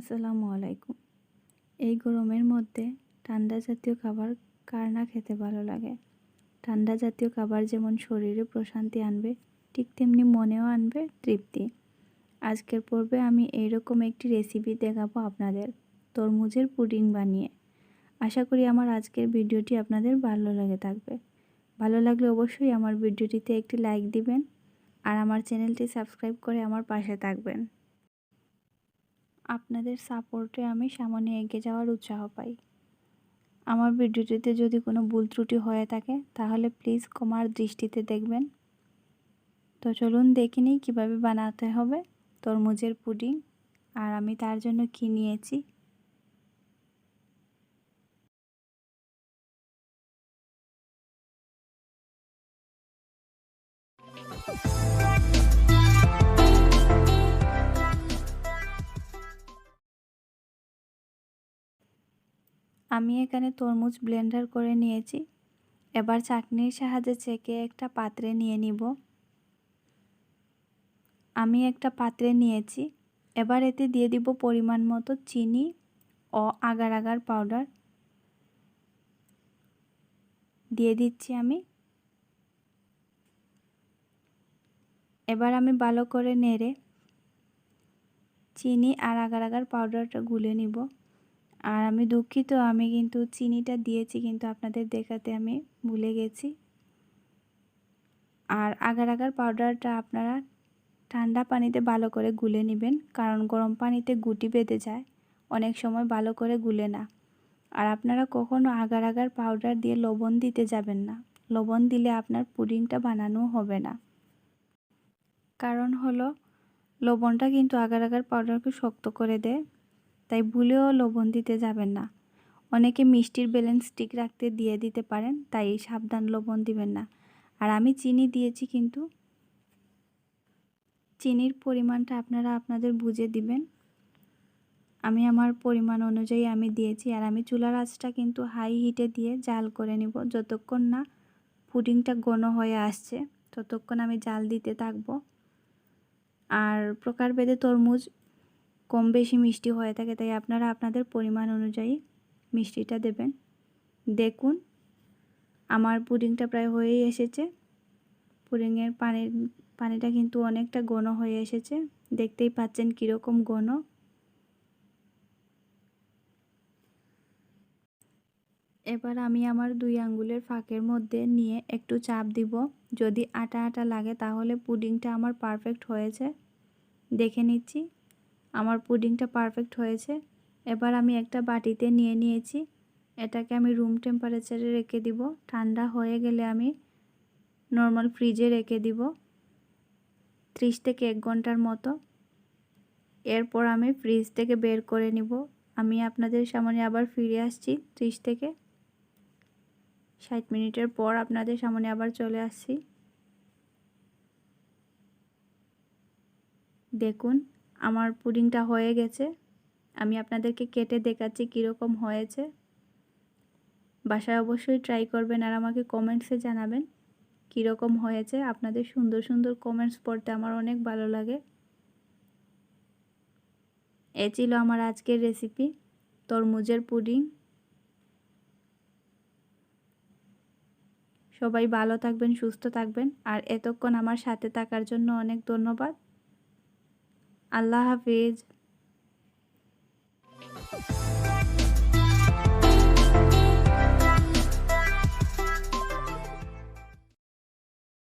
আসসালামু আলাইকুম। এই গরমের মধ্যে ঠান্ডা জাতীয় খাবার কার না খেতে ভালো লাগে। ঠান্ডা জাতীয় খাবার যেমন শরীরে প্রশান্তি আনবে, ঠিক তেমনি মনেও আনবে তৃপ্তি। আজকের পর্বে আমি এইরকম একটি রেসিপি দেখাবো আপনাদের, তরমুজের পুডিং বানিয়ে। আশা করি আমার আজকের ভিডিওটি আপনাদের ভালো লেগে থাকবে। ভালো লাগলে অবশ্যই আমার ভিডিওটিতে একটি লাইক দিবেন আর আমার চ্যানেলটি সাবস্ক্রাইব করে আমার পাশে থাকবেন। আপনাদের সাপোর্টে আমি সামনে এগিয়ে যাওয়ার উৎসাহ পাই। আমার ভিডিওটিতে যদি কোনো ভুল ত্রুটি হয়ে থাকে তাহলে প্লিজ ক্ষমার দৃষ্টিতে দেখবেন। তো চলুন দেখে নিই কীভাবে বানাতে হবে তরমুজের পুডিং আর আমি তার জন্য কী নিয়েছি। আমি এখানে তরমুজ ব্লেন্ডার করে নিয়েছি। এবার চাকনির সাহায্যে ছেঁকে একটা পাত্রে নিয়ে নিব। আমি একটা পাত্রে নিয়েছি। এবার এতে দিয়ে দিব পরিমাণ মতো চিনি ও আগার আগার পাউডার দিয়ে দিচ্ছি আমি। এবার আমি ভালো করে নেড়ে চিনি আর আগার আগার পাউডারটা গুলে নিব। আর আমি দুঃখিত, আমি কিন্তু চিনিটা দিয়েছি কিন্তু আপনাদের দেখাতে আমি ভুলে গেছি। আর আগার আগার পাউডারটা আপনারা ঠান্ডা পানিতে ভালো করে গুলে নেবেন, কারণ গরম পানিতে গুটি বেঁধে যায়, অনেক সময় ভালো করে গুলে না। আর আপনারা কখনো আগার আগার পাউডার দিয়ে লবণ দিতে যাবেন না। লবণ দিলে আপনার পুডিংটা বানানো হবে না। কারণ হলো লবণটা কিন্তু আগার আগার পাউডারকে শক্ত করে দেয়, তাই ভুলেও লবণ দিতে যাবেন না। অনেকে মিষ্টির ব্যালেন্স ঠিক রাখতে দিয়ে দিতে পারেন, তাই সাবধান, লবণ দিবেন না। আর আমি চিনি দিয়েছি, কিন্তু চিনির পরিমাণটা আপনারা আপনাদের বুঝে দিবেন। আমি আমার পরিমাণ অনুযায়ী আমি দিয়েছি। আর আমি চুলার আঁচটা কিন্তু হাই হিটে দিয়ে জাল করে নিব। যতক্ষণ না পুডিংটা ঘন হয়ে আসছে ততক্ষণ আমি জাল দিতে থাকবো। আর প্রকারভেদে তরমুজ কম বেশি মিষ্টি হয়ে থাকে, তাই আপনারা আপনাদের পরিমাণ অনুযায়ী মিষ্টিটা দেবেন। দেখুন আমার পুডিংটা প্রায় হয়েই এসেছে। পুডিংয়ের পানিটা কিন্তু অনেকটা ঘন হয়ে এসেছে, দেখতেই পাচ্ছেন কীরকম ঘন। এবার আমি আমার 2 আঙ্গুলের ফাঁকের মধ্যে নিয়ে একটু চাপ দিব। যদি আটা আটা লাগে তাহলে পুডিংটা আমার পারফেক্ট হয়েছে। দেখে নিচ্ছি আমার পুডিংটা পারফেক্ট হয়েছে। এবার আমি একটা বাটিতে নিয়ে নিয়েছি। এটাকে আমি রুম টেম্পারেচারে রেখে দিব। ঠান্ডা হয়ে গেলে আমি নর্মাল ফ্রিজে রেখে দিব 30 থেকে 1 ঘন্টার মতো। এরপর আমি ফ্রিজ থেকে বের করে নিব। আমি আপনাদের সামনে আবার ফিরে আসছি 30 থেকে 60 মিনিটের পর আপনাদের সামনে আবার চলে আসছি। দেখুন আমার পুডিংটা হয়ে গেছে। আমি আপনাদেরকে কেটে দেখাচ্ছি কীরকম হয়েছে। বাসায় অবশ্যই ট্রাই করবেন আর আমাকে কমেন্টসে জানাবেন কীরকম হয়েছে। আপনাদের সুন্দর সুন্দর কমেন্টস পড়তে আমার অনেক ভালো লাগে। এ ছিল আমার আজকের রেসিপি, তরমুজের পুডিং। সবাই ভালো থাকবেন, সুস্থ থাকবেন। আর এতক্ষণ আমার সাথে থাকার জন্য অনেক ধন্যবাদ। আল্লাহ হাফিজ।